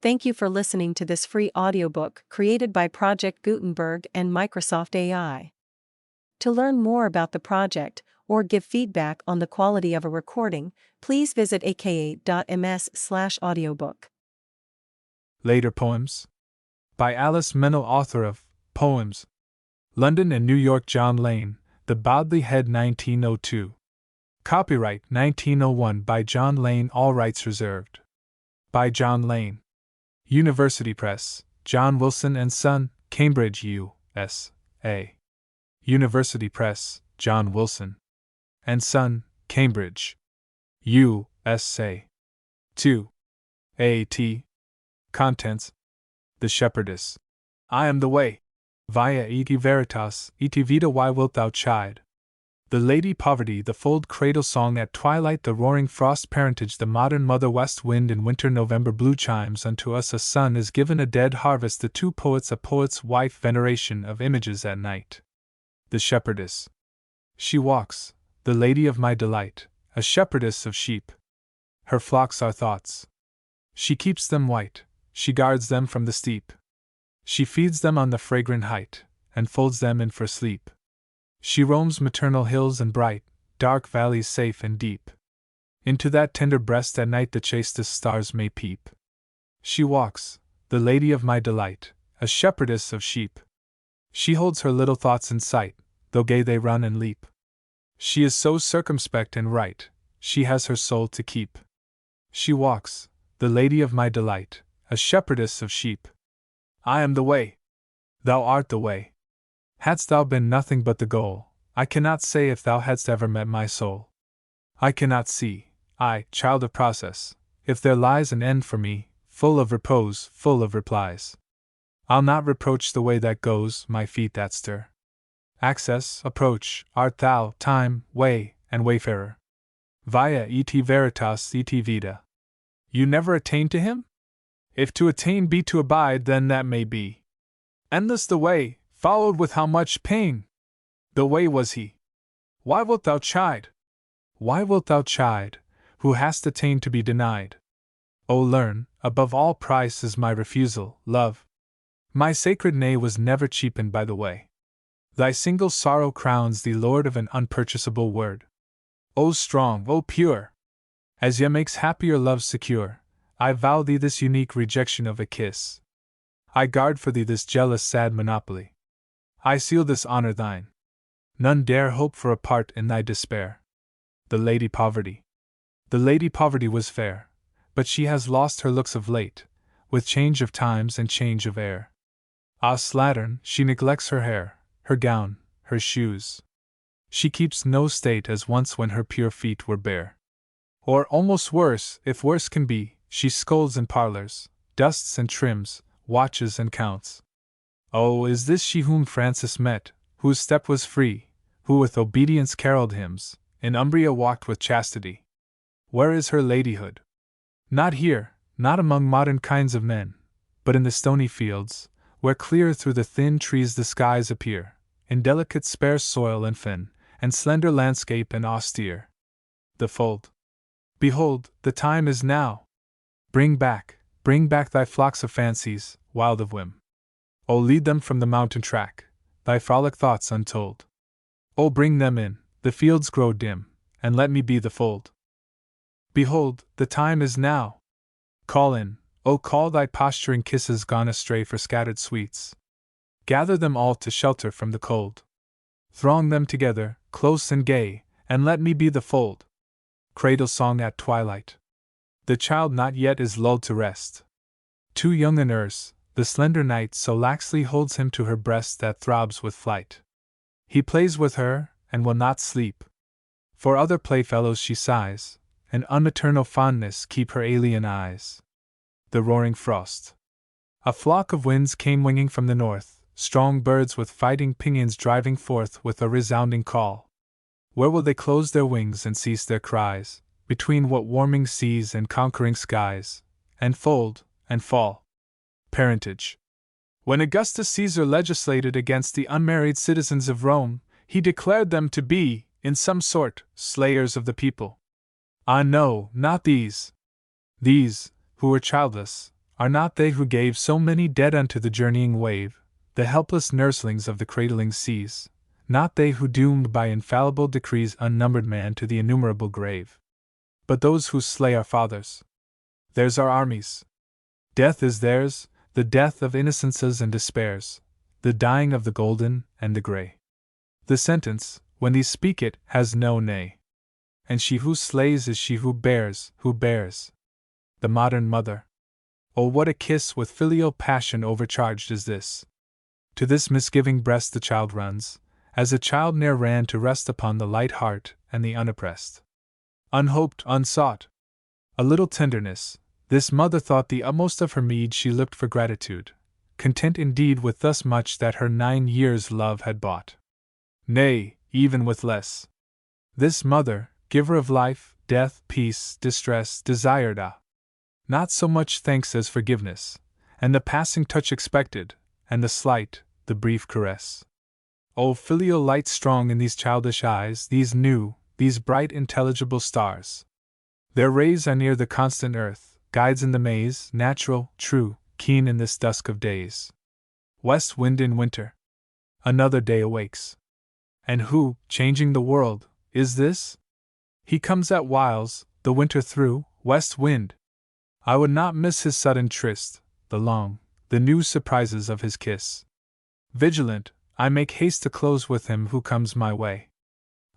Thank you for listening to this free audiobook created by Project Gutenberg and Microsoft AI. To learn more about the project or give feedback on the quality of a recording, please visit aka.ms/audiobook. Later Poems by Alice Meynell, author of Poems. London and New York, John Lane, The Bodley Head, 1902. Copyright 1901 by John Lane, all rights reserved. By John Lane. University Press, John Wilson and Son, Cambridge, U.S.A. University Press, John Wilson and Son, Cambridge, U.S.A. 2. A.T. Contents: The Shepherdess. I am the way. Via et veritas, et vita, why wilt thou chide? The Lady Poverty, the fold cradle song at twilight, the roaring frost parentage, the modern mother west wind in winter, November blue chimes, unto us a son is given, a dead harvest, the two poets, a poet's wife, veneration of images at night. The Shepherdess. She walks, the lady of my delight, a shepherdess of sheep. Her flocks are thoughts. She keeps them white, she guards them from the steep. She feeds them on the fragrant height, and folds them in for sleep. She roams maternal hills and bright, dark valleys safe and deep. Into that tender breast at night the chastest stars may peep. She walks, the lady of my delight, a shepherdess of sheep. She holds her little thoughts in sight, though gay they run and leap. She is so circumspect and right, she has her soul to keep. She walks, the lady of my delight, a shepherdess of sheep. I am the way. Thou art the way. Hadst thou been nothing but the goal, I cannot say if thou hadst ever met my soul. I cannot see, I, child of process, if there lies an end for me, full of repose, full of replies. I'll not reproach the way that goes, my feet that stir. Access, approach, art thou, time, way, and wayfarer. Via et veritas et vita. You never attain to him? If to attain be to abide, then that may be. Endless the way, followed with how much pain! The way was he. Why wilt thou chide? Why wilt thou chide, who hast attained to be denied? O learn, above all price is my refusal, love. My sacred nay was never cheapened by the way. Thy single sorrow crowns thee lord of an unpurchasable word. O strong, O pure! As yet makes happier love secure, I vow thee this unique rejection of a kiss. I guard for thee this jealous sad monopoly. I seal this honor thine. None dare hope for a part in thy despair. The Lady Poverty. The Lady Poverty was fair, but she has lost her looks of late, with change of times and change of air. Ah, slattern, she neglects her hair, her gown, her shoes. She keeps no state as once when her pure feet were bare. Or almost worse, if worse can be, she scolds in parlors, dusts and trims, watches and counts. Oh, is this she whom Francis met, whose step was free, who with obedience caroled hymns, in Umbria walked with chastity? Where is her ladyhood? Not here, not among modern kinds of men, but in the stony fields, where clear through the thin trees the skies appear, in delicate sparse soil and fen, and slender landscape and austere. The fold. Behold, the time is now. Bring back thy flocks of fancies, wild of whim. O lead them from the mountain track, thy frolic thoughts untold. O bring them in, the fields grow dim, and let me be the fold. Behold, the time is now. Call in, O call thy posturing kisses gone astray for scattered sweets. Gather them all to shelter from the cold. Throng them together, close and gay, and let me be the fold. Cradle song at twilight. The child not yet is lulled to rest. Too young a nurse, the slender night so laxly holds him to her breast that throbs with flight. He plays with her, and will not sleep. For other playfellows she sighs, and unmaternal fondness keep her alien eyes. The roaring frost. A flock of winds came winging from the north, strong birds with fighting pinions driving forth with a resounding call. Where will they close their wings and cease their cries, between what warming seas and conquering skies, and fold, and fall? Parentage. When Augustus Caesar legislated against the unmarried citizens of Rome, he declared them to be, in some sort, slayers of the people. Ah no, not these. These, who were childless, Are not they who gave so many dead unto the journeying wave, the helpless nurslings of the cradling seas, not they who doomed by infallible decrees unnumbered man to the innumerable grave? But those who slay our fathers. Theirs are armies. Death is theirs, the death of innocences and despairs, the dying of the golden and the grey. The sentence, when these speak it, has no nay. And she who slays is she who bears. The modern mother. Oh, what a kiss with filial passion overcharged is this! To this misgiving breast the child runs, as a child ne'er ran to rest upon the light heart and the unoppressed. Unhoped, unsought. A little tenderness, this mother thought the utmost of her meed she looked for gratitude, content indeed with thus much that her 9 years' love had bought. Nay, even with less. This mother, giver of life, death, peace, distress, desired not so much thanks as forgiveness, and the passing touch expected, and the slight, the brief caress. O filial light strong in these childish eyes, these new, these bright intelligible stars. Their rays are near the constant earth, guides in the maze, natural, true, keen in this dusk of days. West wind in winter. Another day awakes. And who, changing the world, is this? He comes at whiles, the winter through, west wind. I would not miss his sudden tryst, the new surprises of his kiss. Vigilant, I make haste to close with him who comes my way.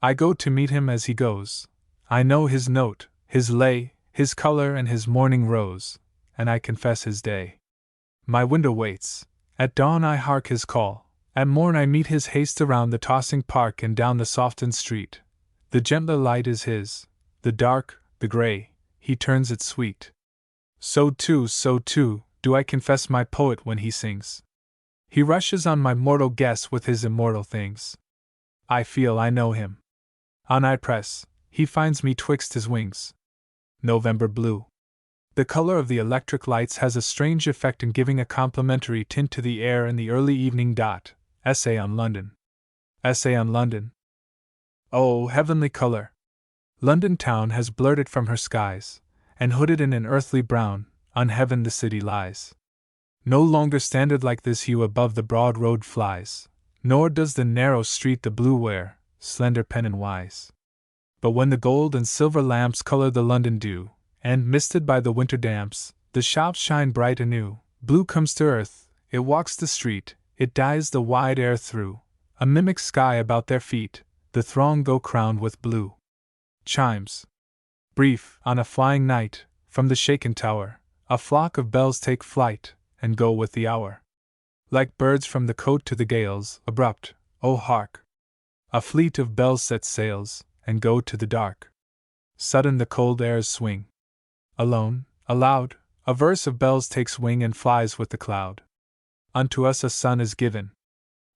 I go to meet him as he goes. I know his note, his lay, his color and his morning rose, and I confess his day. My window waits. At dawn I hark his call. At morn I meet his haste around the tossing park and down the softened street. The gentler light is his, the dark, the gray, he turns it sweet. So too, do I confess my poet when he sings. He rushes on my mortal guess with his immortal things. I feel I know him. On I press, he finds me twixt his wings. November blue. The color of the electric lights has a strange effect in giving a complementary tint to the air in the early evening. Essay on London. Essay on London. Oh, heavenly color! London town has blurred it from her skies, and hooded in an earthly brown, on heaven the city lies. No longer standard like this hue above the broad road flies, nor does the narrow street the blue wear, slender pen and wise. But when the gold and silver lamps color the London dew, and, misted by the winter damps, the shops shine bright anew, blue comes to earth, it walks the street, it dyes the wide air through, a mimic sky about their feet, the throng go crowned with blue. Chimes. Brief, on a flying night, from the shaken tower, a flock of bells take flight, and go with the hour. Like birds from the cote to the gales, abrupt, oh hark! A fleet of bells set sails, and go to the dark. Sudden the cold airs swing. Alone, aloud, a verse of bells takes wing and flies with the cloud. Unto us a son is given.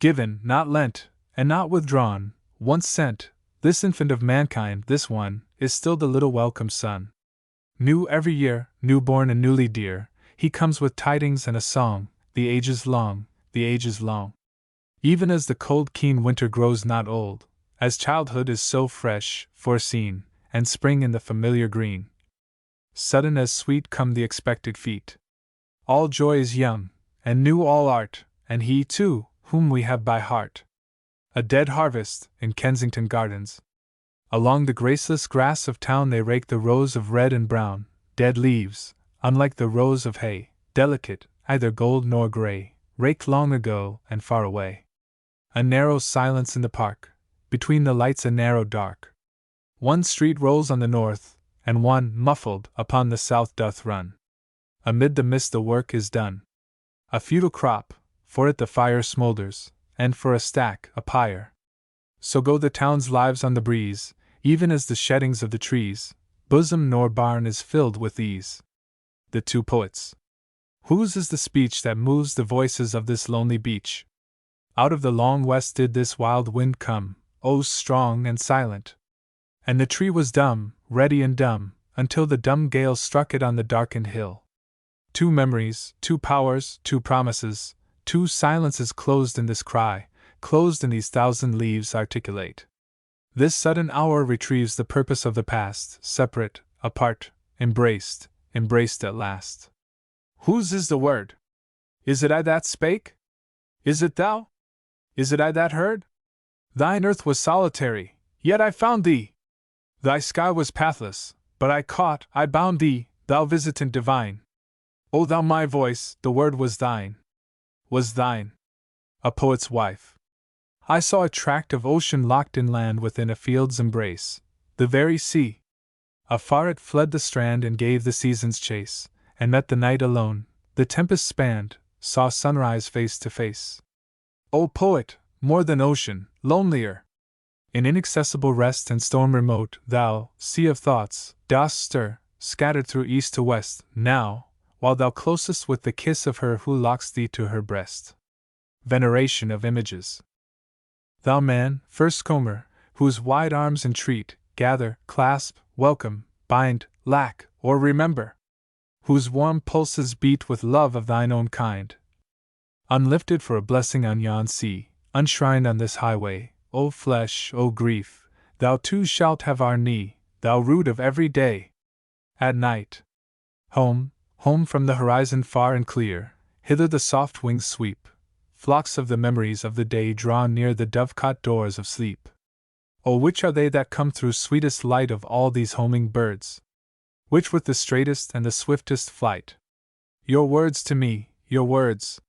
Given, not lent, and not withdrawn, once sent, this infant of mankind, this one, is still the little welcome son. New every year, newborn and newly dear, he comes with tidings and a song, the age is long, the age is long. Even as the cold keen winter grows not old, as childhood is so fresh, foreseen, and spring in the familiar green. Sudden as sweet come the expected feet. All joy is young, and new all art, and he, too, whom we have by heart. A dead harvest, in Kensington Gardens. Along the graceless grass of town they rake the rows of red and brown, dead leaves, unlike the rows of hay, delicate, either gold nor gray, raked long ago and far away. A narrow silence in the park, between the lights a narrow dark. One street rolls on the north, and one, muffled, upon the south doth run. Amid the mist the work is done. A futile crop, for it the fire smoulders, and for a stack, a pyre. So go the town's lives on the breeze, even as the sheddings of the trees, bosom nor barn is filled with ease. The two poets. Whose is the speech that moves the voices of this lonely beach? Out of the long west did this wild wind come, oh strong and silent. And the tree was dumb, ready and dumb, until the dumb gale struck it on the darkened hill. Two memories, two powers, two promises, two silences closed in this cry, closed in these thousand leaves articulate. This sudden hour retrieves the purpose of the past, separate, apart, embraced at last. Whose is the word? Is it I that spake? Is it thou? Is it I that heard? Thine earth was solitary, yet I found thee. Thy sky was pathless, but I bound thee, thou visitant divine. O thou my voice, the word was thine. Was thine. A poet's wife. I saw a tract of ocean locked in land within a field's embrace, the very sea. Afar it fled the strand and gave the seasons chase, and met the night alone, the tempest spanned, saw sunrise face to face. O poet, more than ocean, lonelier! In inaccessible rest and storm remote, thou, sea of thoughts, dost stir, scattered through east to west, now, while thou closest with the kiss of her who locks thee to her breast. Veneration of images. Thou man, first comer, whose wide arms entreat, gather, clasp, welcome, bind, lack, or remember, whose warm pulses beat with love of thine own kind. Unlifted for a blessing on yon sea, unshrined on this highway, O flesh, O grief, thou too shalt have our knee, thou root of every day. At night. Home, home from the horizon far and clear, hither the soft wings sweep, flocks of the memories of the day draw near the dovecot doors of sleep. O which are they that come through sweetest light of all these homing birds? Which with the straightest and the swiftest flight? Your words to me, your words,